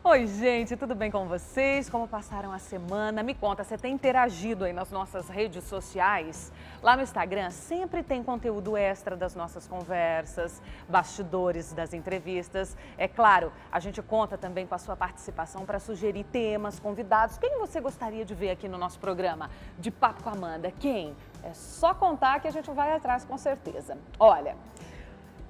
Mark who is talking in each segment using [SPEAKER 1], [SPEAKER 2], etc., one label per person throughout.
[SPEAKER 1] Oi, gente, tudo bem com vocês? Como passaram a semana? Me conta, você tem interagido aí nas nossas redes sociais? Lá no Instagram sempre tem conteúdo extra das nossas conversas, bastidores das entrevistas. É claro, a gente conta também com a sua participação para sugerir temas, convidados. Quem você gostaria de ver aqui no nosso programa de Papo com a Amanda? Quem? É só contar que a gente vai atrás com certeza. Olha,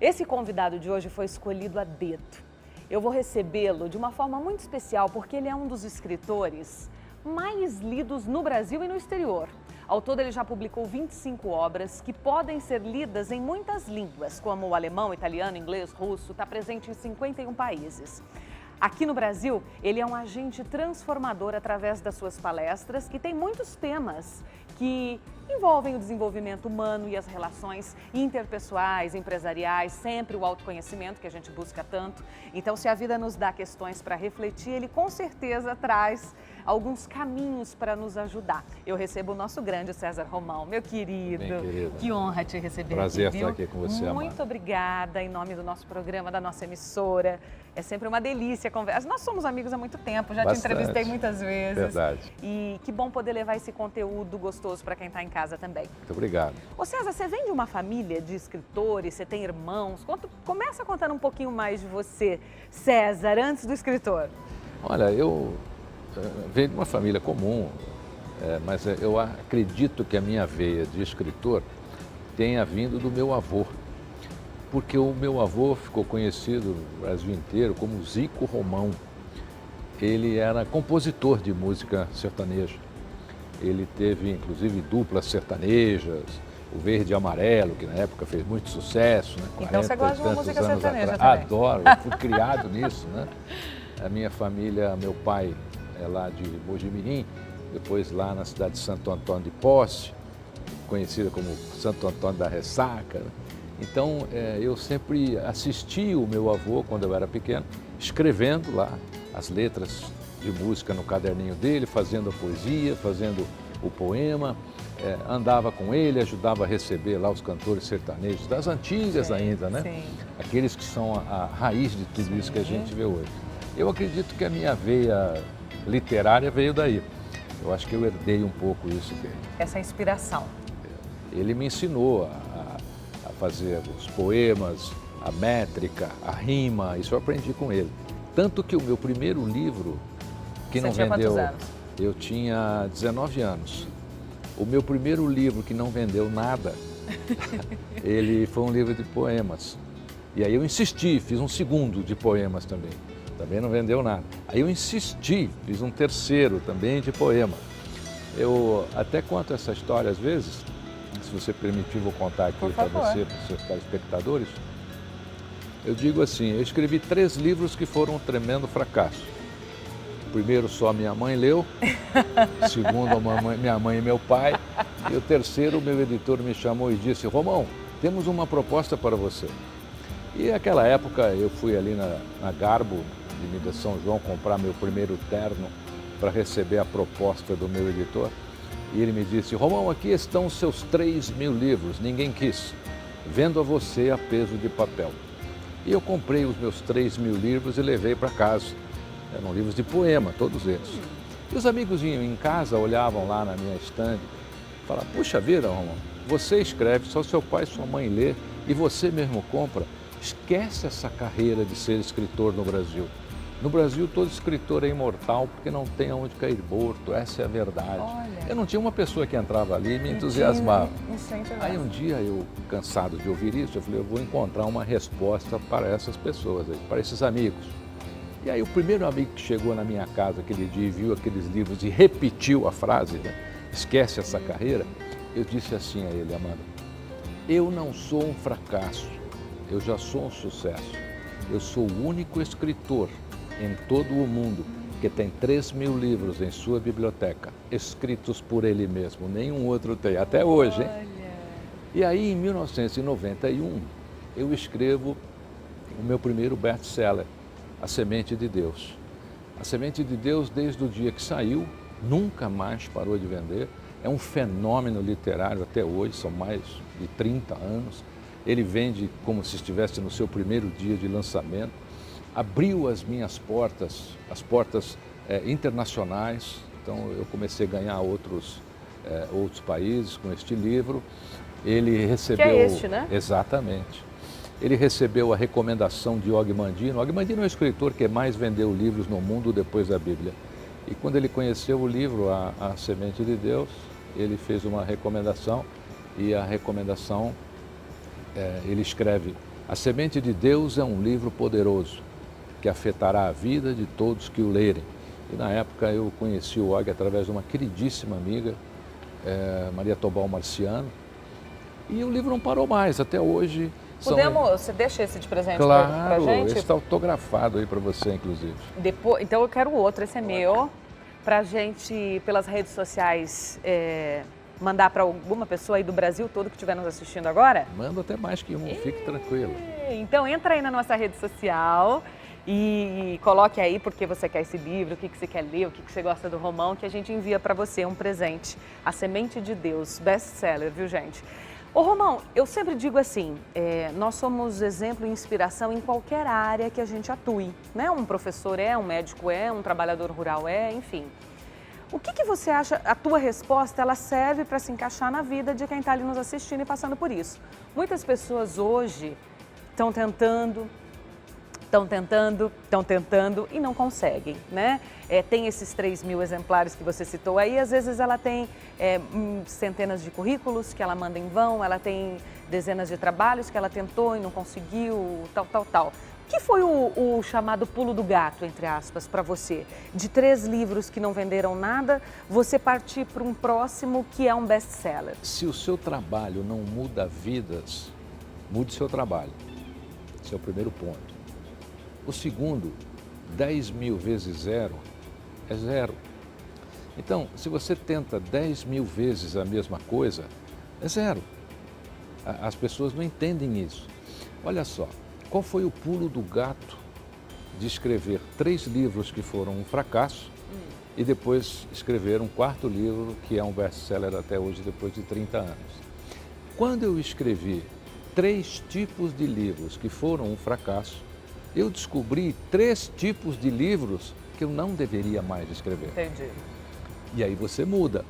[SPEAKER 1] esse convidado de hoje foi escolhido a dedo. Eu vou recebê-lo de uma forma muito especial porque ele é um dos escritores mais lidos no Brasil e no exterior. Ao todo, ele já publicou 25 obras que podem ser lidas em muitas línguas, como o alemão, italiano, inglês, russo, está presente em 51 países. Aqui no Brasil, ele é um agente transformador através das suas palestras e tem muitos temas que envolvem o desenvolvimento humano e as relações interpessoais, empresariais, sempre o autoconhecimento que a gente busca tanto. Então, se a vida nos dá questões para refletir, ele com certeza traz alguns caminhos para nos ajudar. Eu recebo o nosso grande César Romão, meu querido.
[SPEAKER 2] Bem, querida.
[SPEAKER 1] Que honra te receber
[SPEAKER 2] Prazer
[SPEAKER 1] aqui,
[SPEAKER 2] estar
[SPEAKER 1] viu?
[SPEAKER 2] aqui com você, Amanda.
[SPEAKER 1] Muito obrigada em nome do nosso programa, da nossa emissora. É sempre uma delícia a conversa. Nós somos amigos há muito tempo, já
[SPEAKER 2] Bastante.
[SPEAKER 1] te entrevistei muitas vezes.
[SPEAKER 2] Verdade.
[SPEAKER 1] E que bom poder levar esse conteúdo gostoso para quem está em casa também.
[SPEAKER 2] Muito obrigado.
[SPEAKER 1] Ô César, você vem de uma família de escritores, você tem irmãos. Começa contando um pouquinho mais de você, César, antes do escritor.
[SPEAKER 2] Olha, eu venho de uma família comum, mas eu acredito que a minha veia de escritor tenha vindo do meu avô. Porque o meu avô ficou conhecido no Brasil inteiro como Zico Romão. Ele era compositor de música sertaneja. Ele teve, inclusive, duplas sertanejas, o Verde e Amarelo, que na época fez muito sucesso. Né?
[SPEAKER 1] Então você gosta de uma música sertaneja também?
[SPEAKER 2] Adoro, eu fui criado nisso. Né? A minha família, meu pai é lá de Mojimirim, depois lá na cidade de Santo Antônio de Posse, conhecida como Santo Antônio da Ressaca. Né? Então, eu sempre assisti o meu avô, quando eu era pequeno, escrevendo lá as letras de música no caderninho dele, fazendo a poesia, fazendo o poema, andava com ele, ajudava a receber lá os cantores sertanejos, das antigas
[SPEAKER 1] Sim,
[SPEAKER 2] ainda, né?
[SPEAKER 1] sim.
[SPEAKER 2] Aqueles que são a raiz de tudo isso que a gente vê hoje. Eu acredito que a minha veia literária veio daí. Eu acho que eu herdei um pouco isso dele.
[SPEAKER 1] Essa inspiração.
[SPEAKER 2] Ele me ensinou a fazer os poemas, a métrica, a rima, isso eu aprendi com ele. Tanto que o meu primeiro livro, que
[SPEAKER 1] Você
[SPEAKER 2] não
[SPEAKER 1] tinha
[SPEAKER 2] vendeu,
[SPEAKER 1] quantos anos?
[SPEAKER 2] eu tinha 19 anos. O meu primeiro livro que não vendeu nada, ele foi um livro de poemas. E aí eu insisti, fiz um segundo de poemas também. Também não vendeu nada. Aí eu insisti, fiz um terceiro também de poema. Eu até conto essa história às vezes. Se você permitir, vou contar aqui para você, para os seus telespectadores. Eu digo assim, eu escrevi 3 livros que foram um tremendo fracasso. O primeiro só minha mãe leu, o segundo minha mãe e meu pai, e o terceiro o meu editor me chamou e disse, Romão, temos uma proposta para você. E naquela época eu fui ali na Garbo, de Minas São João, comprar meu primeiro terno para receber a proposta do meu editor. E ele me disse, Romão, aqui estão os seus 3.000 livros, ninguém quis, vendo a você a peso de papel. E eu comprei os meus 3.000 livros e levei para casa. Eram livros de poema, todos eles. E os amigos vinham em casa, olhavam lá na minha estande, falavam, puxa vida, Romão, você escreve, só seu pai e sua mãe lê, e você mesmo compra. Esquece essa carreira de ser escritor no Brasil. No Brasil, todo escritor é imortal porque não tem aonde cair morto, essa é a verdade.
[SPEAKER 1] Olha.
[SPEAKER 2] Eu não tinha uma pessoa que entrava ali e me entusiasmava.
[SPEAKER 1] Incentivar.
[SPEAKER 2] Aí um dia, eu cansado de ouvir isso, eu falei, eu vou encontrar uma resposta para essas pessoas, para esses amigos. E aí o primeiro amigo que chegou na minha casa aquele dia e viu aqueles livros e repetiu a frase, né? Esquece essa carreira, eu disse assim a ele, Amanda, eu não sou um fracasso, eu já sou um sucesso. Eu sou o único escritor em todo o mundo que tem 3.000 livros em sua biblioteca, escritos por ele mesmo, nenhum outro tem, até hoje, hein?
[SPEAKER 1] Olha.
[SPEAKER 2] E aí, em 1991, eu escrevo o meu primeiro best-seller, A Semente de Deus. A Semente de Deus, desde o dia que saiu, nunca mais parou de vender. É um fenômeno literário até hoje, são mais de 30 anos. Ele vende como se estivesse no seu primeiro dia de lançamento. abriu as minhas portas, as portas internacionais. Então eu comecei a ganhar outros países com este livro. Ele recebeu...
[SPEAKER 1] Que é este, né?
[SPEAKER 2] Exatamente. Ele recebeu a recomendação de Og Mandino. Og Mandino é o escritor que mais vendeu livros no mundo depois da Bíblia. E quando ele conheceu o livro, a Semente de Deus, ele fez uma recomendação, e a recomendação, ele escreve: a Semente de Deus é um livro poderoso, que afetará a vida de todos que o lerem. E na época eu conheci o Og através de uma queridíssima amiga, Maria Tobal Marciano, e o livro não parou mais, até hoje.
[SPEAKER 1] Você deixa esse de presente pra
[SPEAKER 2] Claro,
[SPEAKER 1] gente?
[SPEAKER 2] esse está autografado aí para você, inclusive.
[SPEAKER 1] Depois, então eu quero o outro, esse é meu, pra gente, pelas redes sociais, mandar para alguma pessoa aí do Brasil todo que estiver nos assistindo agora?
[SPEAKER 2] Manda até mais que um, fique tranquilo.
[SPEAKER 1] Então entra aí na nossa rede social e coloque aí porque você quer esse livro, o que você quer ler, o que você gosta do Romão, que a gente envia para você um presente. A Semente de Deus, best-seller, viu, gente? Ô Romão, eu sempre digo assim, nós somos exemplo e inspiração em qualquer área que a gente atue, né? Um professor um médico um trabalhador rural enfim. O que você acha, a tua resposta, ela serve para se encaixar na vida de quem está ali nos assistindo e passando por isso? Muitas pessoas hoje estão tentando e não conseguem, né? Tem esses 3.000 exemplares que você citou aí, às vezes ela tem centenas de currículos que ela manda em vão, ela tem dezenas de trabalhos que ela tentou e não conseguiu, tal. O que foi o chamado pulo do gato, entre aspas, para você? De 3 livros que não venderam nada, você partir para um próximo que é um best-seller?
[SPEAKER 2] Se o seu trabalho não muda vidas, mude seu trabalho. Esse é o primeiro ponto. O segundo, 10.000 vezes 0 é 0. Então, se você tenta 10.000 vezes a mesma coisa, é 0. As pessoas não entendem isso. Olha só, qual foi o pulo do gato de escrever 3 livros que foram um fracasso e depois escrever um 4º livro que é um best-seller até hoje, depois de 30 anos? Quando eu escrevi 3 tipos de livros que foram um fracasso, eu descobri 3 tipos de livros que eu não deveria mais escrever.
[SPEAKER 1] Entendi.
[SPEAKER 2] E aí você muda.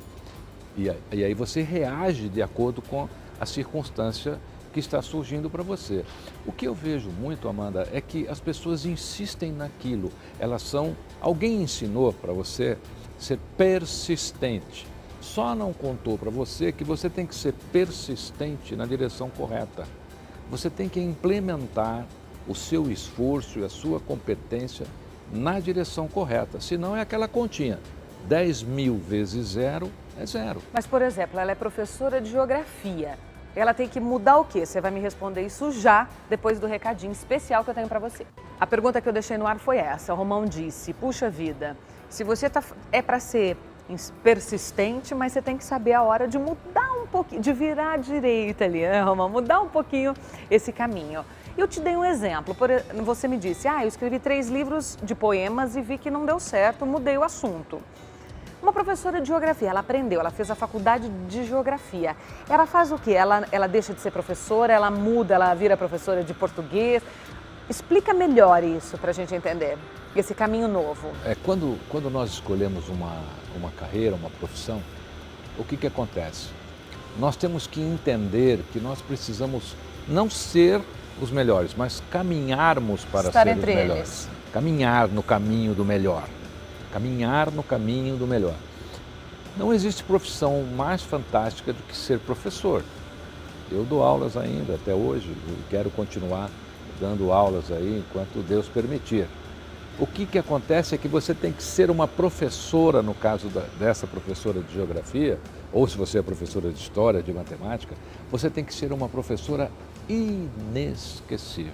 [SPEAKER 2] E aí você reage de acordo com a circunstância que está surgindo para você. O que eu vejo muito, Amanda, é que as pessoas insistem naquilo. Alguém ensinou para você ser persistente. Só não contou para você que você tem que ser persistente na direção correta. Você tem que implementar o seu esforço e a sua competência na direção correta. Senão é aquela continha, 10.000 vezes 0 é 0.
[SPEAKER 1] Mas, por exemplo, ela é professora de geografia. Ela tem que mudar o quê? Você vai me responder isso já, depois do recadinho especial que eu tenho para você. A pergunta que eu deixei no ar foi essa. O Romão disse, puxa vida, se você é para ser persistente, mas você tem que saber a hora de mudar um pouquinho, de virar à direita ali, né, Romão? Mudar um pouquinho esse caminho. Eu te dei um exemplo, você me disse, eu escrevi 3 livros de poemas e vi que não deu certo, mudei o assunto. Uma professora de geografia, ela aprendeu, ela fez a faculdade de geografia. Ela faz o quê? Ela deixa de ser professora, ela muda, ela vira professora de português. Explica melhor isso para a gente entender, esse caminho novo.
[SPEAKER 2] Quando nós escolhemos uma carreira, uma profissão, o que acontece? Nós temos que entender que nós precisamos não ser os melhores, mas caminharmos para ser os melhores. Caminhar no caminho do melhor. Caminhar no caminho do melhor. Não existe profissão mais fantástica do que ser professor. Eu dou aulas ainda até hoje e quero continuar dando aulas aí enquanto Deus permitir. O que acontece é que você tem que ser uma professora, no caso dessa professora de geografia, ou se você é professora de história, de matemática, você tem que ser uma professora inesquecível.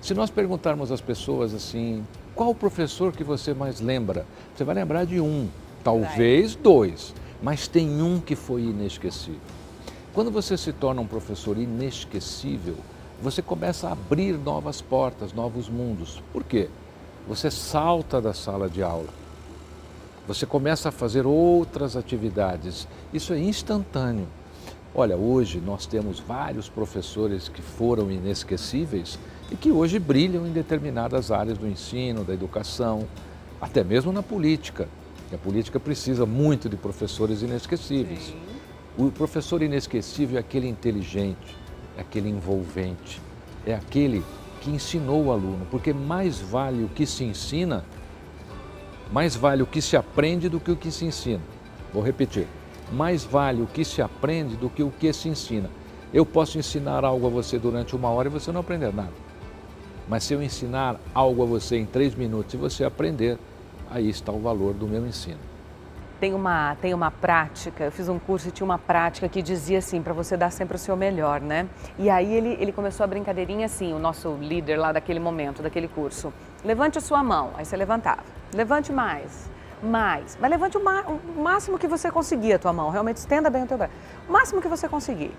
[SPEAKER 2] Se nós perguntarmos às pessoas assim, qual o professor que você mais lembra? Você vai lembrar de um, talvez 2, mas tem um que foi inesquecível. Quando você se torna um professor inesquecível, você começa a abrir novas portas, novos mundos. Por quê? Você salta da sala de aula. Você começa a fazer outras atividades. Isso é instantâneo. Olha, hoje nós temos vários professores que foram inesquecíveis e que hoje brilham em determinadas áreas do ensino, da educação, até mesmo na política. A política precisa muito de professores inesquecíveis.
[SPEAKER 1] Sim.
[SPEAKER 2] O professor inesquecível é aquele inteligente, é aquele envolvente, é aquele que ensinou o aluno, porque mais vale o que se ensina, mais vale o que se aprende do que o que se ensina. Vou repetir, mais vale o que se aprende do que o que se ensina. Eu posso ensinar algo a você durante 1 hora e você não aprender nada. Mas se eu ensinar algo a você em 3 minutos e você aprender, aí está o valor do meu ensino.
[SPEAKER 1] Tem uma prática, eu fiz um curso e tinha uma prática que dizia assim, para você dar sempre o seu melhor, né? E aí ele começou a brincadeirinha assim, o nosso líder lá daquele momento, daquele curso. Levante a sua mão, aí você levantava. Levante mais, mas levante o máximo que você conseguir a tua mão, realmente estenda bem o teu braço. O máximo que você conseguir.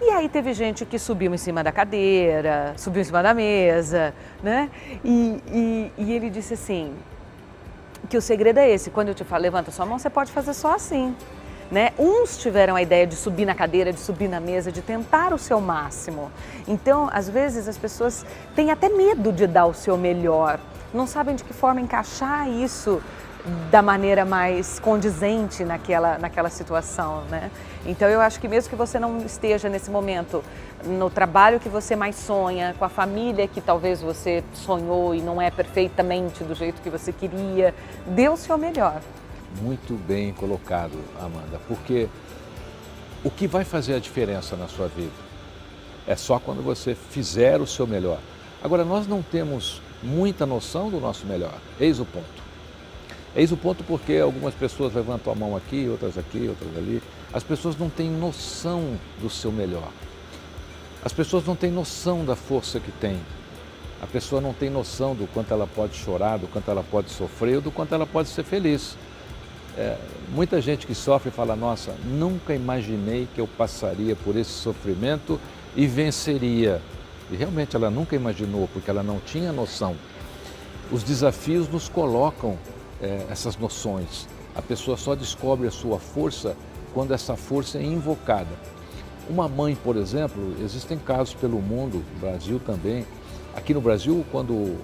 [SPEAKER 1] E aí teve gente que subiu em cima da cadeira, subiu em cima da mesa, né? E ele disse assim, que o segredo é esse, quando eu te falo, levanta sua mão, você pode fazer só assim, né? Uns tiveram a ideia de subir na cadeira, de subir na mesa, de tentar o seu máximo. Então, às vezes, as pessoas têm até medo de dar o seu melhor, não sabem de que forma encaixar isso da maneira mais condizente naquela situação, né? Então eu acho que mesmo que você não esteja nesse momento no trabalho que você mais sonha, com a família que talvez você sonhou e não é perfeitamente do jeito que você queria, dê o seu melhor.
[SPEAKER 2] Muito bem colocado, Amanda, porque o que vai fazer a diferença na sua vida é só quando você fizer o seu melhor. Agora, nós não temos muita noção do nosso melhor, eis o ponto. Eis o ponto porque algumas pessoas levantam a mão aqui, outras ali. As pessoas não têm noção do seu melhor. As pessoas não têm noção da força que tem. A pessoa não tem noção do quanto ela pode chorar, do quanto ela pode sofrer, ou do quanto ela pode ser feliz. Muita gente que sofre fala, nossa, nunca imaginei que eu passaria por esse sofrimento e venceria. E realmente ela nunca imaginou, porque ela não tinha noção. Os desafios nos colocam essas noções. A pessoa só descobre a sua força quando essa força é invocada. Uma mãe, por exemplo, existem casos pelo mundo, no Brasil também. Aqui no Brasil, quando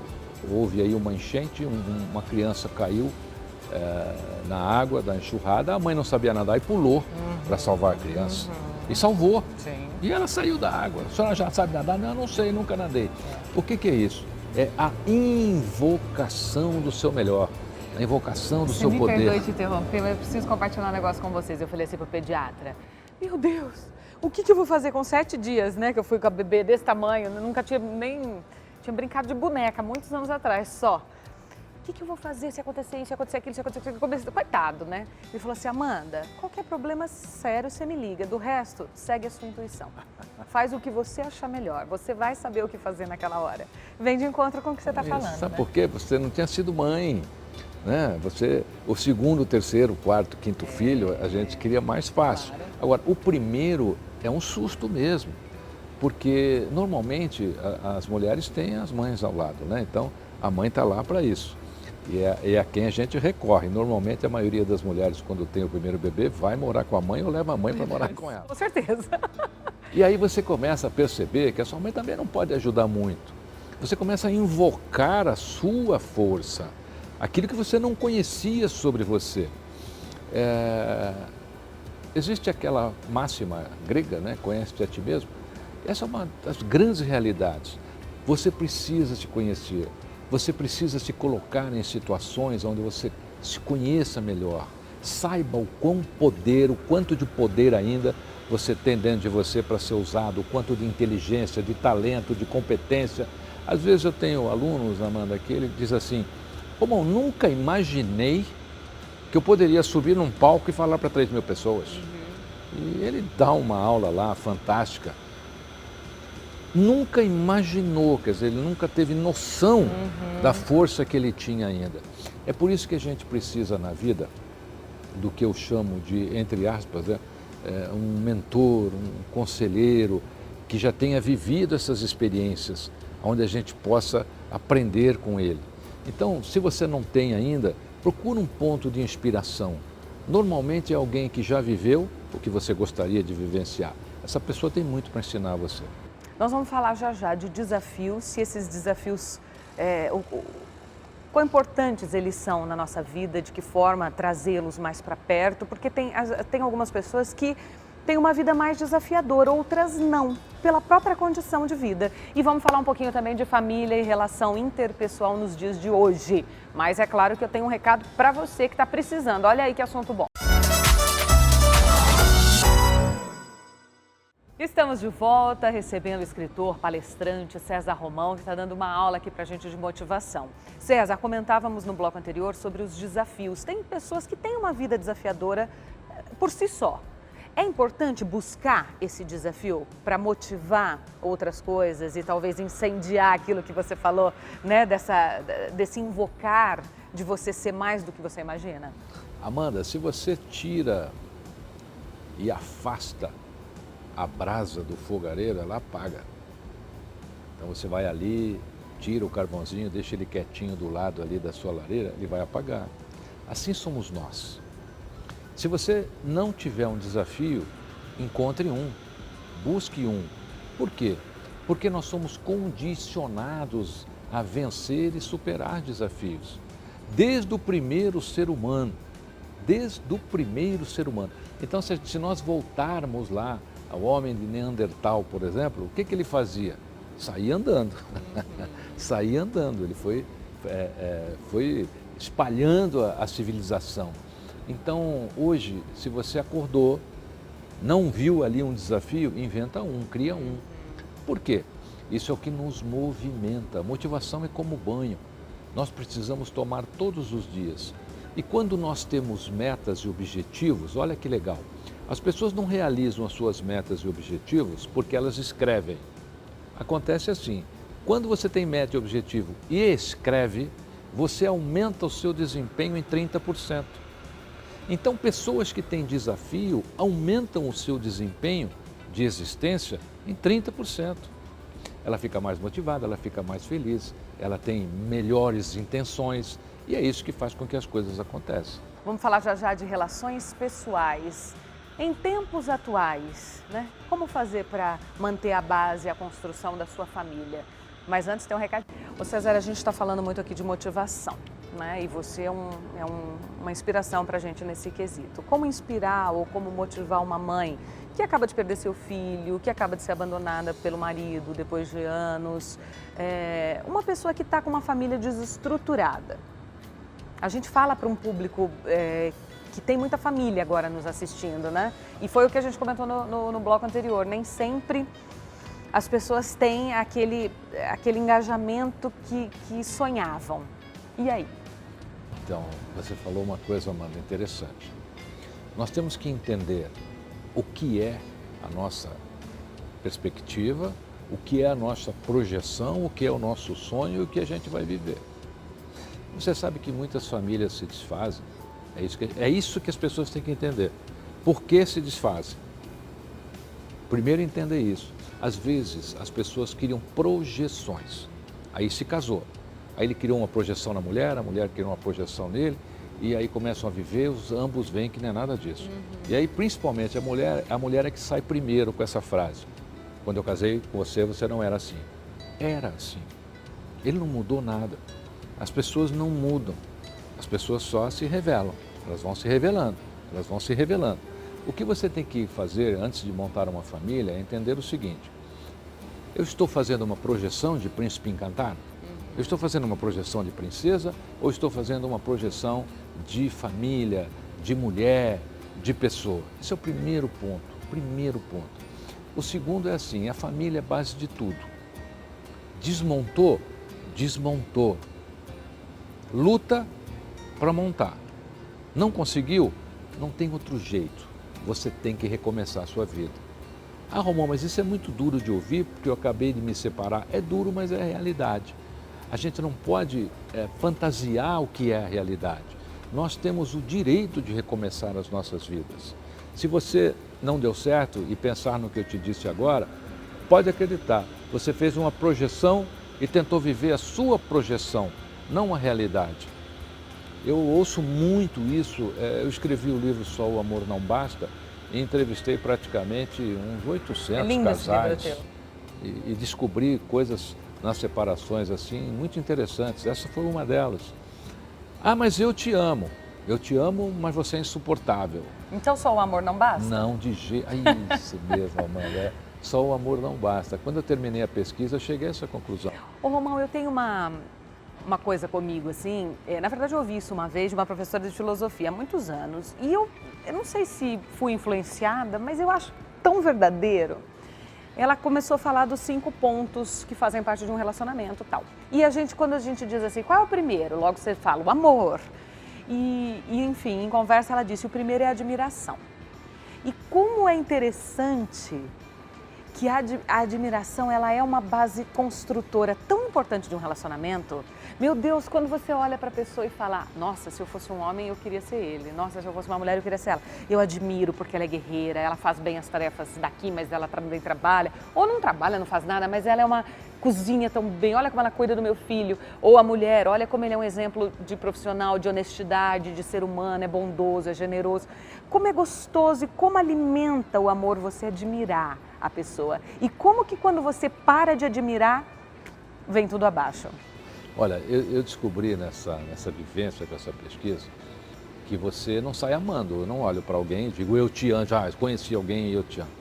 [SPEAKER 2] houve aí uma enchente, uma criança caiu na água da enxurrada, a mãe não sabia nadar e pulou para salvar a criança. E salvou.
[SPEAKER 1] Sim.
[SPEAKER 2] E ela saiu da água. A senhora já sabe nadar? Não, não sei, nunca nadei. O que é isso? É a invocação do seu melhor. A invocação do seu poder.
[SPEAKER 1] Me perdoe te interromper, mas eu preciso compartilhar um negócio com vocês. Eu falei assim pro pediatra, meu Deus, o que eu vou fazer com 7 dias, né? Que eu fui com a bebê desse tamanho, eu nunca tinha tinha brincado de boneca, muitos anos atrás só. O que eu vou fazer se acontecer isso, se acontecer aquilo, se acontecer aquilo? Coitado, né? Ele falou assim, Amanda, qualquer problema sério você me liga, do resto, segue a sua intuição. Faz o que você achar melhor, você vai saber o que fazer naquela hora. Vem de encontro com o que você está falando,
[SPEAKER 2] Sabe
[SPEAKER 1] né?
[SPEAKER 2] por quê? Você não tinha sido mãe, né? Você, o segundo, terceiro, quarto, quinto filho, a gente queria mais fácil.
[SPEAKER 1] Claro.
[SPEAKER 2] Agora, o primeiro é um susto mesmo, porque normalmente as mulheres têm as mães ao lado, né? Então, a mãe está lá para isso. E é a quem a gente recorre. Normalmente, a maioria das mulheres, quando tem o primeiro bebê, vai morar com a mãe ou leva a mãe para morar com ela.
[SPEAKER 1] Com certeza.
[SPEAKER 2] E aí você começa a perceber que a sua mãe também não pode ajudar muito. Você começa a invocar a sua força, aquilo que você não conhecia sobre você. Existe aquela máxima grega, né? Conhece-te a ti mesmo. Essa é uma das grandes realidades. Você precisa se conhecer. Você precisa se colocar em situações onde você se conheça melhor. Saiba o quanto de poder ainda você tem dentro de você para ser usado, o quanto de inteligência, de talento, de competência. Às vezes eu tenho alunos, Amanda, que ele diz assim, como eu nunca imaginei que eu poderia subir num palco e falar para 3.000 pessoas. E ele dá uma aula lá fantástica. Nunca imaginou, quer dizer, ele nunca teve noção da força que ele tinha ainda. É por isso que a gente precisa na vida do que eu chamo de, entre aspas, um mentor, um conselheiro que já tenha vivido essas experiências, onde a gente possa aprender com ele. Então, se você não tem ainda, procura um ponto de inspiração. Normalmente é alguém que já viveu o que você gostaria de vivenciar. Essa pessoa tem muito para ensinar a você.
[SPEAKER 1] Nós vamos falar já já de desafios, se esses desafios, quão importantes eles são na nossa vida, de que forma trazê-los mais para perto, porque tem algumas pessoas que têm uma vida mais desafiadora, outras não, pela própria condição de vida. E vamos falar um pouquinho também de família e relação interpessoal nos dias de hoje. Mas é claro que eu tenho um recado para você que está precisando. Olha aí que assunto bom. Estamos de volta recebendo o escritor, palestrante César Romão, que está dando uma aula aqui para a gente de motivação. César, comentávamos no bloco anterior sobre os desafios. Tem pessoas que têm uma vida desafiadora por si só. É importante buscar esse desafio para motivar outras coisas e talvez incendiar aquilo que você falou, né? Desse invocar de você ser mais do que você imagina?
[SPEAKER 2] Amanda, se você tira e afasta a brasa do fogareiro, ela apaga. Então você vai ali, tira o carvãozinho, deixa ele quietinho do lado ali da sua lareira, ele vai apagar. Assim somos nós. Se você não tiver um desafio, encontre um, busque um. Por quê? Porque nós somos condicionados a vencer e superar desafios. Desde o primeiro ser humano. Desde o primeiro ser humano. Então, se nós voltarmos lá ao homem de Neandertal, por exemplo, o que ele fazia? Saía andando. Saía andando. Ele foi espalhando a civilização. Então, hoje, se você acordou, não viu ali um desafio, inventa um, cria um. Por quê? Isso é o que nos movimenta. A motivação é como banho. Nós precisamos tomar todos os dias. E quando nós temos metas e objetivos, olha que legal. As pessoas não realizam as suas metas e objetivos porque elas escrevem. Acontece assim, quando você tem meta e objetivo e escreve, você aumenta o seu desempenho em 30%. Então, pessoas que têm desafio aumentam o seu desempenho de existência em 30%. Ela fica mais motivada, ela fica mais feliz, ela tem melhores intenções e é isso que faz com que as coisas aconteçam.
[SPEAKER 1] Vamos falar já já de relações pessoais. Em tempos atuais, né? Como fazer para manter a base, a construção da sua família? Mas antes tem um recado. Ô César, a gente está falando muito aqui de motivação, né? E você é uma inspiração para a gente nesse quesito. Como inspirar ou como motivar uma mãe que acaba de perder seu filho, que acaba de ser abandonada pelo marido depois de anos, uma pessoa que está com uma família desestruturada? A gente fala para um público que tem muita família agora nos assistindo, né? E foi o que a gente comentou no bloco anterior. Nem sempre as pessoas têm aquele engajamento que sonhavam. E aí?
[SPEAKER 2] Então, você falou uma coisa, Amanda, interessante. Nós temos que entender o que é a nossa perspectiva, o que é a nossa projeção, o que é o nosso sonho e o que a gente vai viver. Você sabe que muitas famílias se desfazem. É isso que as pessoas têm que entender. Por que se desfazem? Primeiro, entender isso. Às vezes, as pessoas criam projeções. Aí se casou. Aí ele criou uma projeção na mulher, a mulher criou uma projeção nele, e aí começam a viver, ambos veem que não é nada disso. E aí, principalmente, a mulher é que sai primeiro com essa frase. Quando eu casei com você, você não era assim. Era assim. Ele não mudou nada. As pessoas não mudam. As pessoas só se revelam, elas vão se revelando, elas vão se revelando. O que você tem que fazer antes de montar uma família é entender o seguinte: eu estou fazendo uma projeção de príncipe encantado? Eu estou fazendo uma projeção de princesa ou estou fazendo uma projeção de família, de mulher, de pessoa? Esse é o primeiro ponto. O segundo é assim, a família é a base de tudo. Desmontou? Desmontou. Luta para montar. Não conseguiu? Não tem outro jeito. Você tem que recomeçar a sua vida. Ah, Romão, mas isso é muito duro de ouvir porque eu acabei de me separar. É duro, mas é a realidade. A gente não pode fantasiar o que é a realidade. Nós temos o direito de recomeçar as nossas vidas. Se você não deu certo e pensar no que eu te disse agora, pode acreditar, você fez uma projeção e tentou viver a sua projeção, não a realidade. Eu ouço muito isso, eu escrevi o livro Só o Amor Não Basta e entrevistei praticamente uns 800 casais. e descobri coisas nas separações assim muito interessantes. Essa foi uma delas. Ah, mas eu te amo. Eu te amo, mas você é insuportável.
[SPEAKER 1] Então só o amor não basta?
[SPEAKER 2] Não, de jeito... Isso mesmo, Amanda. Só o amor não basta. Quando eu terminei a pesquisa, eu cheguei a essa conclusão.
[SPEAKER 1] Ô, Romão, eu tenho uma coisa comigo, assim, na verdade eu ouvi isso uma vez de uma professora de filosofia há muitos anos, e eu não sei se fui influenciada, mas eu acho tão verdadeiro. Ela começou a falar dos 5 pontos que fazem parte de um relacionamento e tal. E quando a gente diz assim, qual é o primeiro? Logo você fala, o amor. Enfim, em conversa ela disse, o primeiro é a admiração. E como é interessante que a admiração, ela é uma base construtora tão importante de um relacionamento. Meu Deus, quando você olha para a pessoa e fala, nossa, se eu fosse um homem eu queria ser ele, nossa, se eu fosse uma mulher eu queria ser ela. Eu admiro porque ela é guerreira, ela faz bem as tarefas daqui, mas ela também trabalha, ou não trabalha, não faz nada, mas ela é uma cozinha tão bem, olha como ela cuida do meu filho. Ou a mulher, olha como ele é um exemplo de profissional, de honestidade, de ser humano, é bondoso, é generoso. Como é gostoso e como alimenta o amor você admirar a pessoa. E como que quando você para de admirar, vem tudo abaixo.
[SPEAKER 2] Olha, eu descobri nessa vivência, com essa pesquisa, que você não sai amando. Eu não olho para alguém e digo, eu te amo, já conheci alguém e eu te amo.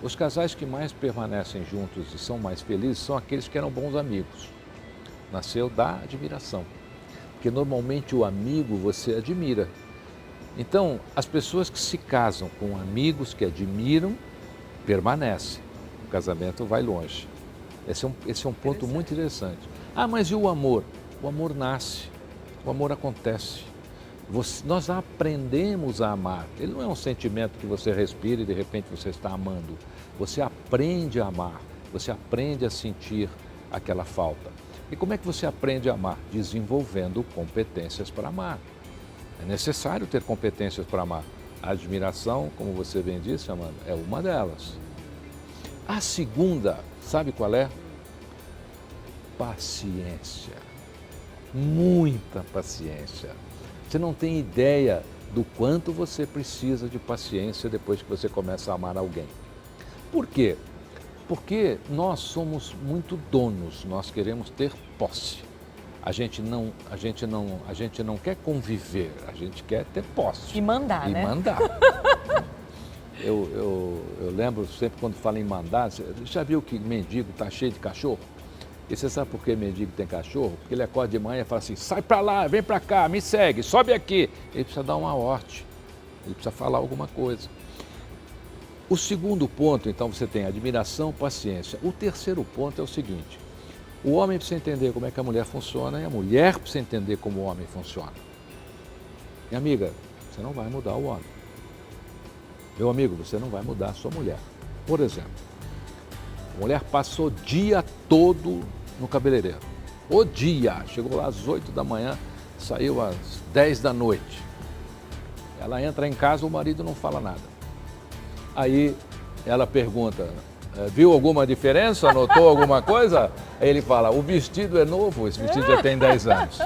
[SPEAKER 2] Os casais que mais permanecem juntos e são mais felizes são aqueles que eram bons amigos. Nasceu da admiração. Porque normalmente o amigo você admira. Então, as pessoas que se casam com amigos que admiram, permanecem. O casamento vai longe. Esse é um ponto muito interessante. Ah, mas e o amor? O amor nasce, o amor acontece. Nós aprendemos a amar. Ele não é um sentimento que você respira e de repente você está amando. Você aprende a amar, você aprende a sentir aquela falta. E como é que você aprende a amar? Desenvolvendo competências para amar. É necessário ter competências para amar. A admiração, como você bem disse, Amanda, é uma delas. A segunda, sabe qual é? Paciência. Muita paciência. Você não tem ideia do quanto você precisa de paciência depois que você começa a amar alguém. Por quê? Porque nós somos muito donos, nós queremos ter posse. A gente não quer conviver, a gente quer ter posse.
[SPEAKER 1] E mandar, né?
[SPEAKER 2] E mandar. Eu lembro sempre quando falo em mandar, você já viu que mendigo está cheio de cachorro? E você sabe por que mendigo tem cachorro? Porque ele acorda de manhã e fala assim, sai para lá, vem para cá, me segue, sobe aqui. Ele precisa dar uma ordem, ele precisa falar alguma coisa. O segundo ponto, então, você tem admiração, paciência. O terceiro ponto é o seguinte, o homem precisa entender como é que a mulher funciona e a mulher precisa entender como o homem funciona. Minha amiga, você não vai mudar o homem. Meu amigo, você não vai mudar a sua mulher. Por exemplo, a mulher passou o dia todo no cabeleireiro. O dia, chegou lá às 8 da manhã, saiu às 10 da noite. Ela entra em casa, o marido não fala nada. Aí ela pergunta, viu alguma diferença? Notou alguma coisa? Aí ele fala, o vestido é novo, esse vestido já tem 10 anos.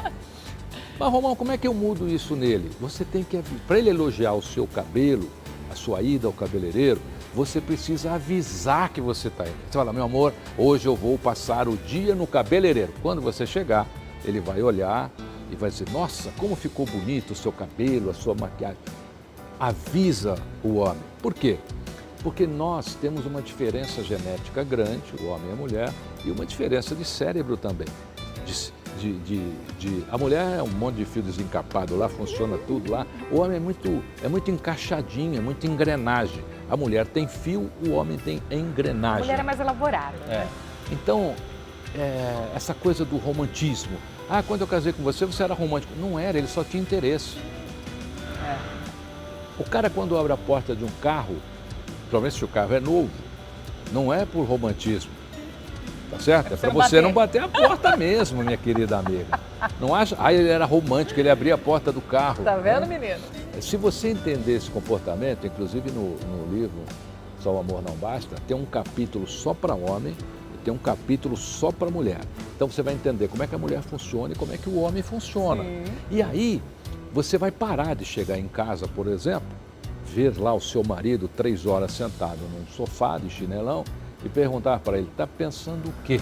[SPEAKER 2] Mas, Romão, como é que eu mudo isso nele? Você tem que, para ele elogiar o seu cabelo, a sua ida ao cabeleireiro, você precisa avisar que você está indo. Você fala, meu amor, hoje eu vou passar o dia no cabeleireiro. Quando você chegar, ele vai olhar e vai dizer, nossa, como ficou bonito o seu cabelo, a sua maquiagem. Avisa o homem. Por quê? Porque nós temos uma diferença genética grande, o homem e a mulher, e uma diferença de cérebro também. A mulher é um monte de fio desencapado lá, funciona tudo lá. O homem é muito encaixadinho, é muito engrenagem. A mulher tem fio, o homem tem engrenagem.
[SPEAKER 1] A mulher é mais elaborada, né?
[SPEAKER 2] Então, essa coisa do romantismo. Ah, quando eu casei com você, você era romântico. Não era, ele só tinha interesse. O cara, quando abre a porta de um carro, provavelmente se o carro é novo, não é por romantismo. Tá certo? É para você não bater a porta mesmo, minha querida amiga. Não acha? Ah, ele era romântico, ele abria a porta do carro.
[SPEAKER 1] Tá vendo, menino?
[SPEAKER 2] Se você entender esse comportamento, inclusive no livro Só o Amor Não Basta, tem um capítulo só para homem e tem um capítulo só para mulher. Então você vai entender como é que a mulher funciona e como é que o homem funciona.
[SPEAKER 1] Sim.
[SPEAKER 2] E aí você vai parar de chegar em casa, por exemplo, ver lá o seu marido 3 horas sentado num sofá de chinelão e perguntar para ele, está pensando o quê?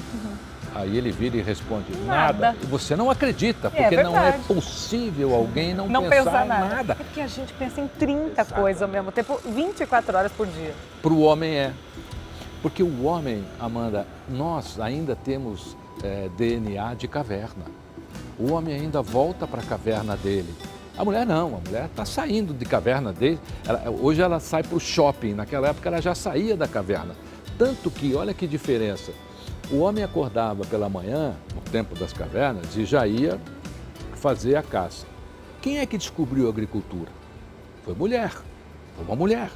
[SPEAKER 2] Aí ele vira e responde,
[SPEAKER 1] Nada.
[SPEAKER 2] nada. E você não acredita, porque não é possível alguém não pensar em nada.
[SPEAKER 1] É porque a gente pensa em 30 coisas ao mesmo tempo, 24 horas por dia.
[SPEAKER 2] Para o homem é. Porque o homem, Amanda, nós ainda temos DNA de caverna. O homem ainda volta para a caverna dele. A mulher não, a mulher está saindo de caverna dele. Hoje ela sai para o shopping, naquela época ela já saía da caverna. Tanto que, olha que diferença, o homem acordava pela manhã, no tempo das cavernas, e já ia fazer a caça. Quem é que descobriu a agricultura? Foi mulher, foi uma mulher.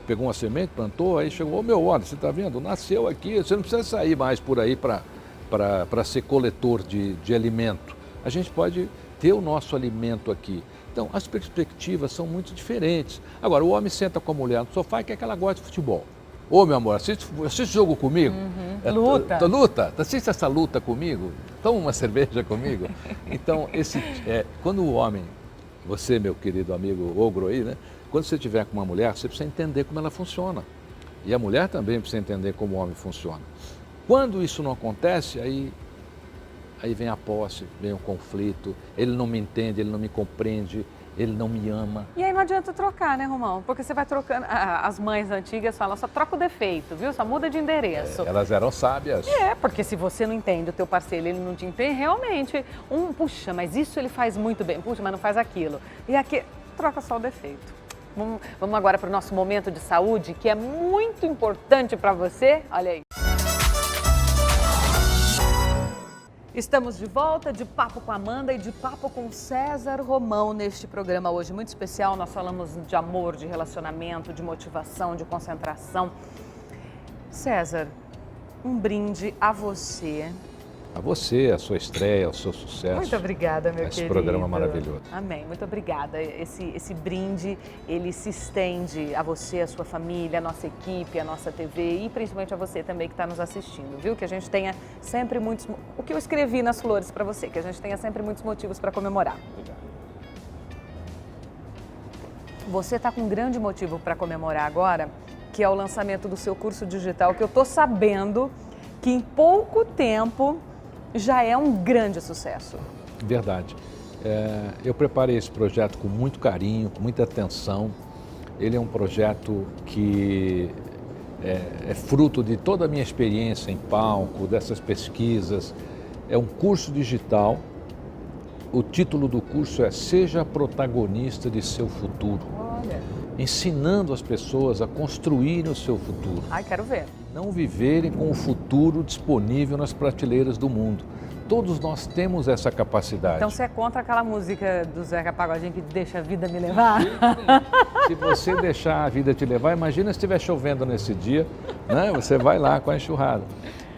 [SPEAKER 2] Pegou uma semente, plantou, aí chegou, olha, você está vendo? Nasceu aqui, você não precisa sair mais por aí para ser coletor de alimento. A gente pode ter o nosso alimento aqui. Então, as perspectivas são muito diferentes. Agora, o homem senta com a mulher no sofá e quer que ela goste de futebol. Ô, meu amor, assiste jogo comigo?
[SPEAKER 1] Luta.
[SPEAKER 2] Luta? Assiste essa luta comigo? Toma uma cerveja comigo? Então, quando o homem, você, meu querido amigo ogro aí, né? Quando você estiver com uma mulher, você precisa entender como ela funciona. E a mulher também precisa entender como o homem funciona. Quando isso não acontece, aí vem a posse, vem o conflito, ele não me entende, ele não me compreende, ele não me ama.
[SPEAKER 1] E aí não adianta trocar, né, Romão? Porque você vai trocando. As mães antigas falam, só troca o defeito, viu? Só muda de endereço.
[SPEAKER 2] Elas eram sábias.
[SPEAKER 1] Porque se você não entende o teu parceiro, ele não te entende, realmente, puxa, mas isso ele faz muito bem, puxa, mas não faz aquilo. E aqui, troca só o defeito. Vamos agora para o nosso momento de saúde, que é muito importante para você. Olha aí. Estamos de volta, de papo com a Amanda e de papo com César Romão neste programa hoje muito especial. Nós falamos de amor, de relacionamento, de motivação, de concentração. César, um brinde a você.
[SPEAKER 2] A você, a sua estreia, ao seu sucesso.
[SPEAKER 1] Muito obrigada, meu querido.
[SPEAKER 2] Esse programa maravilhoso.
[SPEAKER 1] Amém, muito obrigada. Esse brinde, ele se estende a você, a sua família, a nossa equipe, a nossa TV e principalmente a você também que está nos assistindo, viu? Que a gente tenha sempre muitos... O que eu escrevi nas flores para você, que a gente tenha sempre muitos motivos para comemorar.
[SPEAKER 2] Obrigado.
[SPEAKER 1] Você está com um grande motivo para comemorar agora, que é o lançamento do seu curso digital, que eu estou sabendo que em pouco tempo já é um grande sucesso.
[SPEAKER 2] Verdade. Eu preparei esse projeto com muito carinho, com muita atenção. Ele é um projeto que é fruto de toda a minha experiência em palco, dessas pesquisas. É um curso digital. O título do curso é Seja Protagonista de Seu Futuro.
[SPEAKER 1] Olha.
[SPEAKER 2] Ensinando as pessoas a construírem o seu futuro.
[SPEAKER 1] Ai, quero ver.
[SPEAKER 2] Não viverem com o futuro disponível nas prateleiras do mundo. Todos nós temos essa capacidade.
[SPEAKER 1] Então você é contra aquela música do Zeca Pagodinho que deixa a vida me levar?
[SPEAKER 2] Se você deixar a vida te levar, imagina se estiver chovendo nesse dia, né? Você vai lá com a enxurrada.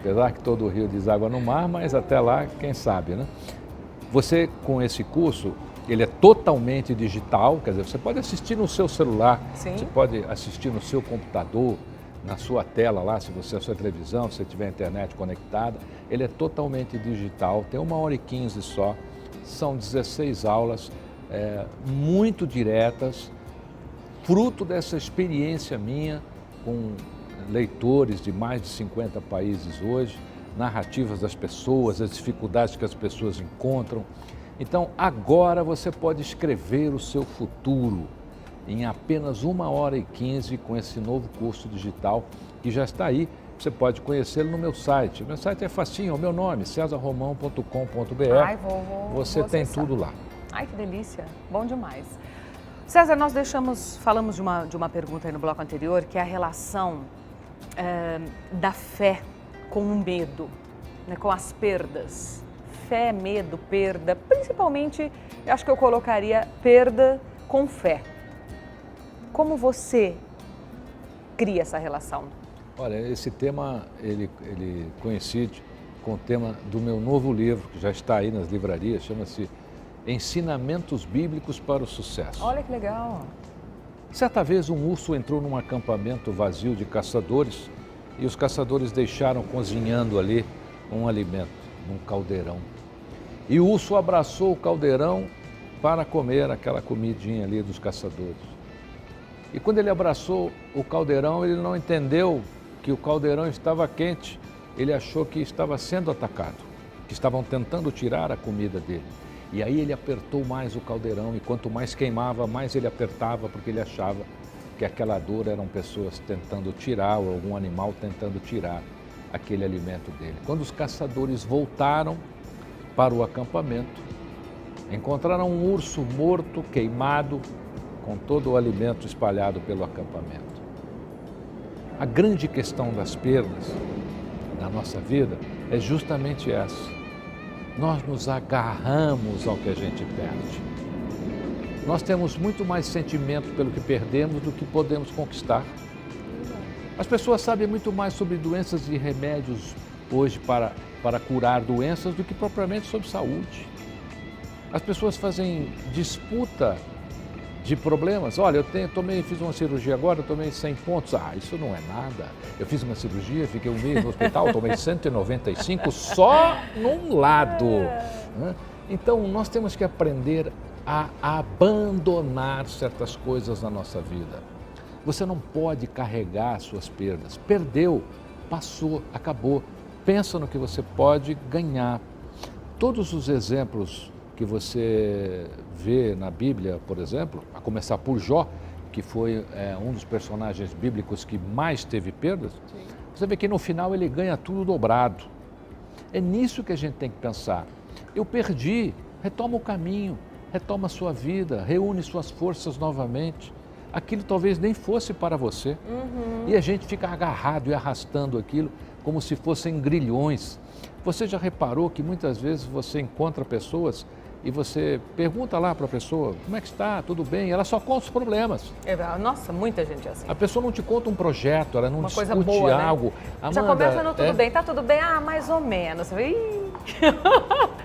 [SPEAKER 2] Apesar que todo o rio deságua no mar, mas até lá, quem sabe, né? Você, com esse curso, ele é totalmente digital, quer dizer, você pode assistir no seu celular,
[SPEAKER 1] Sim.
[SPEAKER 2] Você pode assistir no seu computador, na sua tela lá, se você a sua televisão, se você tiver a internet conectada, ele é totalmente digital, tem 1h15 só, são 16 aulas, muito diretas, fruto dessa experiência minha com leitores de mais de 50 países hoje, narrativas das pessoas, as dificuldades que as pessoas encontram. Então, agora você pode escrever o seu futuro em apenas 1h15 com esse novo curso digital que já está aí. Você pode conhecê-lo no meu site. Meu site é facinho, é o meu nome, cesarromão.com.br.
[SPEAKER 1] Ai,
[SPEAKER 2] Você tem tudo lá.
[SPEAKER 1] Ai, que delícia. Bom demais. César, nós falamos de uma pergunta aí no bloco anterior, que é a relação da fé com o medo, né, com as perdas. Fé, medo, perda, principalmente, eu acho que eu colocaria perda com fé. Como você cria essa relação?
[SPEAKER 2] Olha, esse tema, ele coincide com o tema do meu novo livro, que já está aí nas livrarias, chama-se Ensinamentos Bíblicos para o Sucesso.
[SPEAKER 1] Olha que legal!
[SPEAKER 2] Certa vez um urso entrou num acampamento vazio de caçadores e os caçadores deixaram cozinhando ali um alimento, num caldeirão. E o urso abraçou o caldeirão para comer aquela comidinha ali dos caçadores. E quando ele abraçou o caldeirão, ele não entendeu que o caldeirão estava quente, ele achou que estava sendo atacado, que estavam tentando tirar a comida dele. E aí ele apertou mais o caldeirão, e quanto mais queimava, mais ele apertava, porque ele achava que aquela dor eram pessoas tentando tirar, ou algum animal tentando tirar aquele alimento dele. Quando os caçadores voltaram para o acampamento, encontraram um urso morto, queimado, com todo o alimento espalhado pelo acampamento. A grande questão das perdas na nossa vida é justamente essa. Nós nos agarramos ao que a gente perde. Nós temos muito mais sentimento pelo que perdemos do que podemos conquistar. As pessoas sabem muito mais sobre doenças e remédios hoje para curar doenças do que propriamente sobre saúde. As pessoas fazem disputa de problemas. Olha, fiz uma cirurgia agora, eu tomei 100 pontos. Ah, isso não é nada. Eu fiz uma cirurgia, fiquei um mês no hospital, tomei 195 só num lado. Então, nós temos que aprender a abandonar certas coisas na nossa vida. Você não pode carregar suas perdas. Perdeu, passou, acabou. Pensa no que você pode ganhar. Todos os exemplos que você vê na Bíblia, por exemplo, a começar por Jó, que foi um dos personagens bíblicos que mais teve perdas, sim, você vê que no final ele ganha tudo dobrado. É nisso que a gente tem que pensar. Eu perdi, retoma o caminho, retoma a sua vida, reúne suas forças novamente. Aquilo talvez nem fosse para você. E a gente fica agarrado e arrastando aquilo como se fossem grilhões. Você já reparou que muitas vezes você encontra pessoas e você pergunta lá para a pessoa, como é que está, tudo bem? Ela só conta os problemas.
[SPEAKER 1] Nossa, muita gente é assim.
[SPEAKER 2] A pessoa não te conta um projeto, ela não
[SPEAKER 1] uma
[SPEAKER 2] discute
[SPEAKER 1] coisa boa,
[SPEAKER 2] algo.
[SPEAKER 1] Né?
[SPEAKER 2] Amanda,
[SPEAKER 1] já começa no tudo bem, tá tudo bem? Ah, mais ou menos.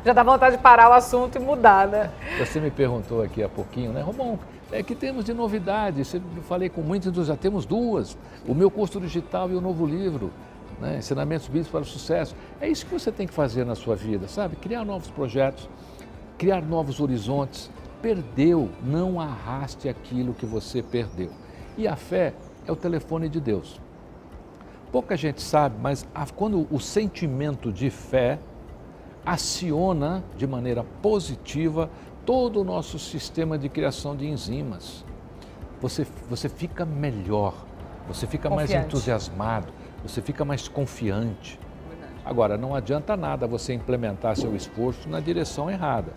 [SPEAKER 1] Já dá vontade de parar o assunto e mudar, né?
[SPEAKER 2] Você me perguntou aqui há pouquinho, né, Romão, que temos de novidade? Eu falei com muitos, já temos duas. O meu curso digital e o novo livro, né, Ensinamentos Bíblicos para o Sucesso. É isso que você tem que fazer na sua vida, sabe? Criar novos projetos, criar novos horizontes. Perdeu, não arraste aquilo que você perdeu. E a fé é o telefone de Deus. Pouca gente sabe, mas quando o sentimento de fé aciona de maneira positiva todo o nosso sistema de criação de enzimas, você fica melhor, você fica mais entusiasmado, você fica mais confiante. Agora, não adianta nada você implementar seu esforço na direção errada.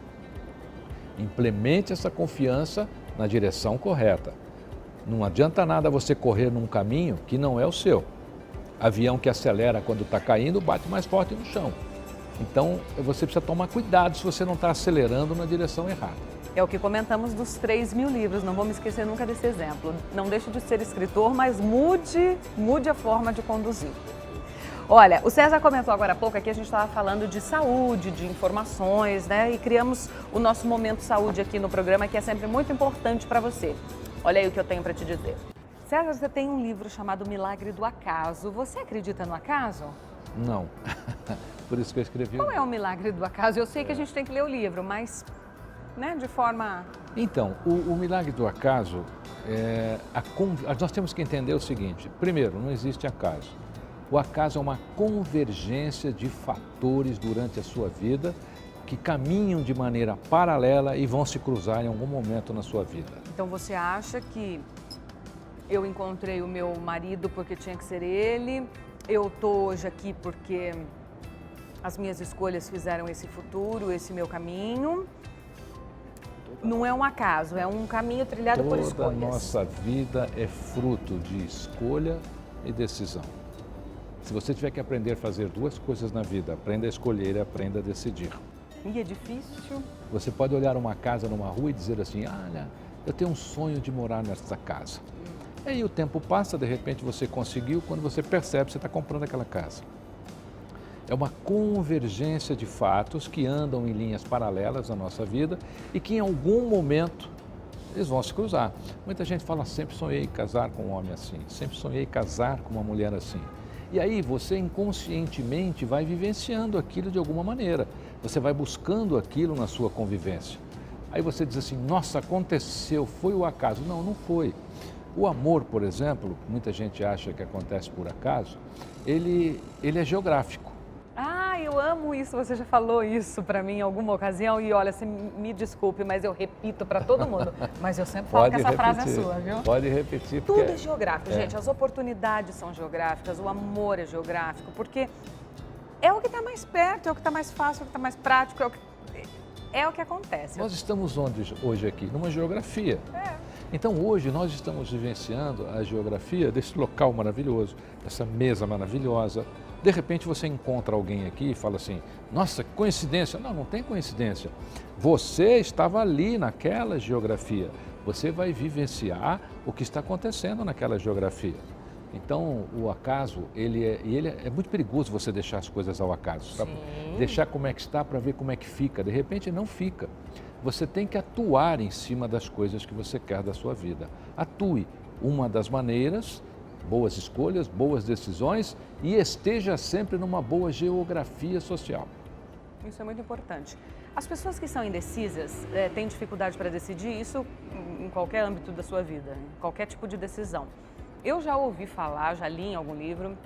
[SPEAKER 2] Implemente essa confiança na direção correta. Não adianta nada você correr num caminho que não é o seu. Avião que acelera quando está caindo, bate mais forte no chão. Então, você precisa tomar cuidado se você não está acelerando na direção errada.
[SPEAKER 1] É o que comentamos dos 3.000 livros, não vou me esquecer nunca desse exemplo. Não deixe de ser escritor, mas mude a forma de conduzir. Olha, o César comentou agora há pouco, aqui a gente estava falando de saúde, de informações, né? E criamos o nosso Momento Saúde aqui no programa, que é sempre muito importante para você. Olha aí o que eu tenho para te dizer. César, você tem um livro chamado Milagre do Acaso. Você acredita no acaso?
[SPEAKER 2] Não. Por isso que eu escrevi.
[SPEAKER 1] Qual é o Milagre do Acaso? Eu sei que a gente tem que ler o livro, mas, né, de forma...
[SPEAKER 2] Então, o Milagre do Acaso, nós temos que entender o seguinte. Primeiro, não existe acaso. O acaso é uma convergência de fatores durante a sua vida que caminham de maneira paralela e vão se cruzar em algum momento na sua vida.
[SPEAKER 1] Então você acha que eu encontrei o meu marido porque tinha que ser ele, eu estou hoje aqui porque as minhas escolhas fizeram esse futuro, esse meu caminho. Não é um acaso, é um caminho trilhado por escolhas.
[SPEAKER 2] Toda a nossa vida é fruto de escolha e decisão. Se você tiver que aprender a fazer duas coisas na vida, aprenda a escolher e aprenda a decidir.
[SPEAKER 1] E é difícil?
[SPEAKER 2] Você pode olhar uma casa numa rua e dizer assim, olha, eu tenho um sonho de morar nessa casa. E aí o tempo passa, de repente você conseguiu, quando você percebe, você está comprando aquela casa. É uma convergência de fatos que andam em linhas paralelas na nossa vida e que em algum momento eles vão se cruzar. Muita gente fala, sempre sonhei casar com um homem assim, sempre sonhei casar com uma mulher assim. E aí você inconscientemente vai vivenciando aquilo de alguma maneira. Você vai buscando aquilo na sua convivência. Aí você diz assim, nossa, aconteceu, foi o acaso. Não, não foi. O amor, por exemplo, muita gente acha que acontece por acaso, ele é geográfico.
[SPEAKER 1] Ah, eu amo isso, você já falou isso para mim em alguma ocasião e olha, você me desculpe, mas eu repito para todo mundo, mas eu sempre falo que essa frase é sua, viu?
[SPEAKER 2] Pode repetir.
[SPEAKER 1] Tudo é geográfico, gente, as oportunidades são geográficas, o amor é geográfico, porque é o que está mais perto, é o que está mais fácil, é o que está mais prático, é o que acontece.
[SPEAKER 2] Nós estamos onde hoje aqui? Numa geografia. Então hoje nós estamos vivenciando a geografia desse local maravilhoso, dessa mesa maravilhosa. De repente você encontra alguém aqui e fala assim, nossa, que coincidência. Não, não tem coincidência. Você estava ali naquela geografia. Você vai vivenciar o que está acontecendo naquela geografia. Então, o acaso, ele é muito perigoso você deixar as coisas ao acaso, sabe? Deixar como é que está para ver como é que fica. De repente, não fica. Você tem que atuar em cima das coisas que você quer da sua vida. Atue. Uma das maneiras, boas escolhas, boas decisões e esteja sempre numa boa geografia social.
[SPEAKER 1] Isso é muito importante. As pessoas que são indecisas têm dificuldade para decidir isso em qualquer âmbito da sua vida, em qualquer tipo de decisão. Eu já ouvi falar, já li em algum livro,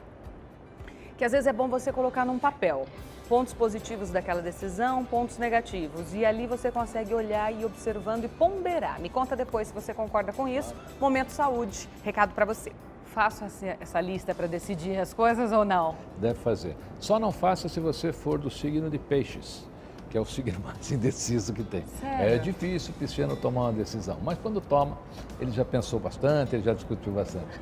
[SPEAKER 1] que às vezes é bom você colocar num papel pontos positivos daquela decisão, pontos negativos. E ali você consegue olhar e ir observando e ponderar. Me conta depois se você concorda com isso. Momento Saúde, recado para você. Faça essa lista para decidir as coisas ou não?
[SPEAKER 2] Deve fazer. Só não faça se você for do signo de Peixes, que é o signo mais indeciso que tem.
[SPEAKER 1] Sério?
[SPEAKER 2] É difícil o pisciano tomar uma decisão, mas quando toma, ele já pensou bastante, ele já discutiu bastante.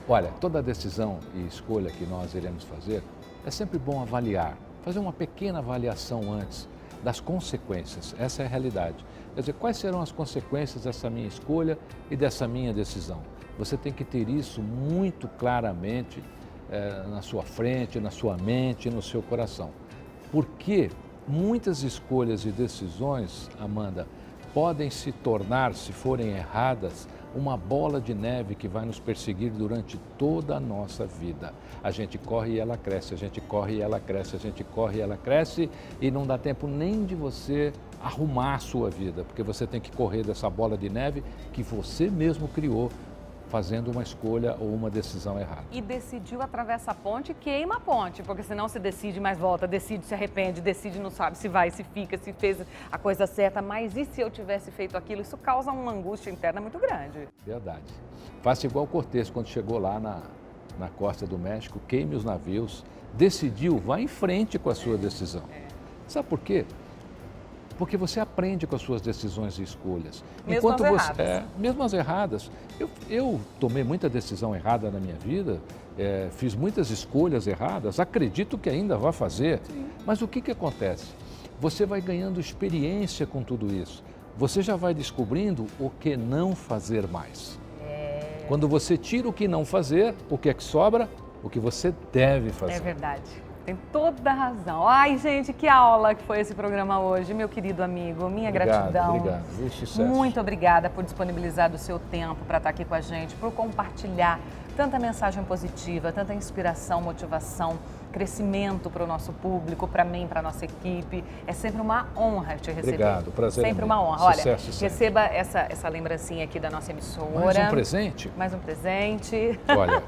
[SPEAKER 2] Olha, toda decisão e escolha que nós iremos fazer, é sempre bom avaliar, fazer uma pequena avaliação antes das consequências. Essa é a realidade. Quer dizer, quais serão as consequências dessa minha escolha e dessa minha decisão? Você tem que ter isso muito claramente na sua frente, na sua mente, no seu coração. Porque muitas escolhas e decisões, Amanda, podem se tornar, se forem erradas, uma bola de neve que vai nos perseguir durante toda a nossa vida. A gente corre e ela cresce, a gente corre e ela cresce, a gente corre e ela cresce e não dá tempo nem de você arrumar a sua vida, porque você tem que correr dessa bola de neve que você mesmo criou, fazendo uma escolha ou uma decisão errada.
[SPEAKER 1] E decidiu, atravessa a ponte, queima a ponte, porque senão se decide, mais volta, decide, se arrepende, decide, não sabe se vai, se fica, se fez a coisa certa, mas e se eu tivesse feito aquilo? Isso causa uma angústia interna muito grande.
[SPEAKER 2] Verdade. Faça igual Cortés, quando chegou lá na costa do México, queime os navios, decidiu, vá em frente com a sua decisão. Sabe por quê? Porque você aprende com as suas decisões e escolhas.
[SPEAKER 1] Mesmo as erradas.
[SPEAKER 2] Mesmo as erradas. Eu tomei muita decisão errada na minha vida, fiz muitas escolhas erradas, acredito que ainda vá fazer. Sim. Mas o que acontece? Você vai ganhando experiência com tudo isso. Você já vai descobrindo o que não fazer mais. Quando você tira o que não fazer, o que é que sobra? O que você deve fazer.
[SPEAKER 1] É verdade. Tem toda a razão. Ai, gente, que aula que foi esse programa hoje, meu querido amigo. Minha gratidão.
[SPEAKER 2] Obrigado. Sucesso.
[SPEAKER 1] Muito obrigada por disponibilizar do seu tempo para estar aqui com a gente, por compartilhar tanta mensagem positiva, tanta inspiração, motivação, crescimento para o nosso público, para mim, para a nossa equipe. É sempre uma honra te receber.
[SPEAKER 2] Obrigado, prazer.
[SPEAKER 1] Sempre uma honra.
[SPEAKER 2] Sucesso,
[SPEAKER 1] olha, receba essa lembrancinha aqui da nossa emissora.
[SPEAKER 2] Mais um presente?
[SPEAKER 1] Mais um presente.
[SPEAKER 2] Olha,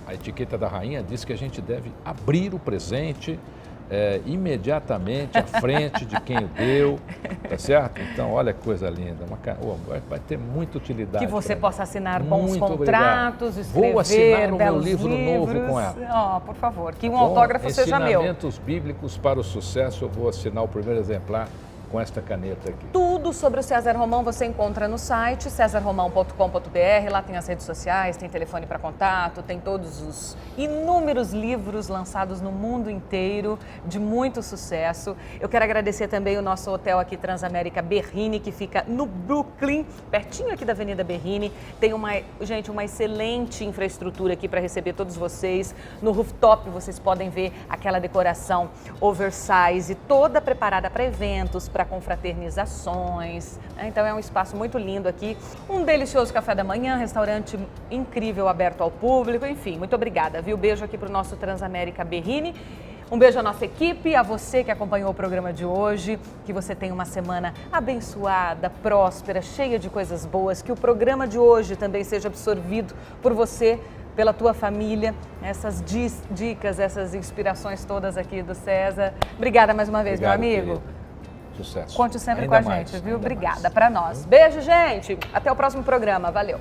[SPEAKER 2] a etiqueta da rainha diz que a gente deve abrir o presente imediatamente à frente de quem o deu, tá certo? Então, olha que coisa linda, vai ter muita utilidade.
[SPEAKER 1] Que você possa assinar bons contratos,
[SPEAKER 2] obrigado.
[SPEAKER 1] escrever
[SPEAKER 2] Vou assinar o meu
[SPEAKER 1] belos
[SPEAKER 2] livro novo com ela.
[SPEAKER 1] Oh, por favor, que um autógrafo seja meu.
[SPEAKER 2] Ensinamentos Bíblicos para o Sucesso, eu vou assinar o primeiro exemplar com esta caneta aqui.
[SPEAKER 1] Tudo sobre o César Romão você encontra no site cesarromão.com.br. Lá tem as redes sociais, tem telefone para contato, tem todos os inúmeros livros lançados no mundo inteiro de muito sucesso. Eu quero agradecer também o nosso hotel aqui, Transamérica Berrini, que fica no Brooklyn, pertinho aqui da Avenida Berrini. Tem uma excelente infraestrutura aqui para receber todos vocês. No rooftop vocês podem ver aquela decoração oversize, toda preparada para eventos, para confraternizações. Então é um espaço muito lindo aqui. Um delicioso café da manhã, restaurante incrível aberto ao público. Enfim, muito obrigada, viu? Beijo aqui para o nosso Transamérica Berrini. Um beijo à nossa equipe, a você que acompanhou o programa de hoje. Que você tenha uma semana abençoada, próspera, cheia de coisas boas. Que o programa de hoje também seja absorvido por você, pela tua família. Essas dicas, essas inspirações todas aqui do César. Obrigada mais uma vez,
[SPEAKER 2] Obrigado,
[SPEAKER 1] meu amigo.
[SPEAKER 2] querido. Sucesso.
[SPEAKER 1] Conte sempre
[SPEAKER 2] Ainda
[SPEAKER 1] com a
[SPEAKER 2] mais,
[SPEAKER 1] gente, viu?
[SPEAKER 2] ainda
[SPEAKER 1] Obrigada
[SPEAKER 2] mais.
[SPEAKER 1] para nós. Beijo, gente. Até o próximo programa. Valeu.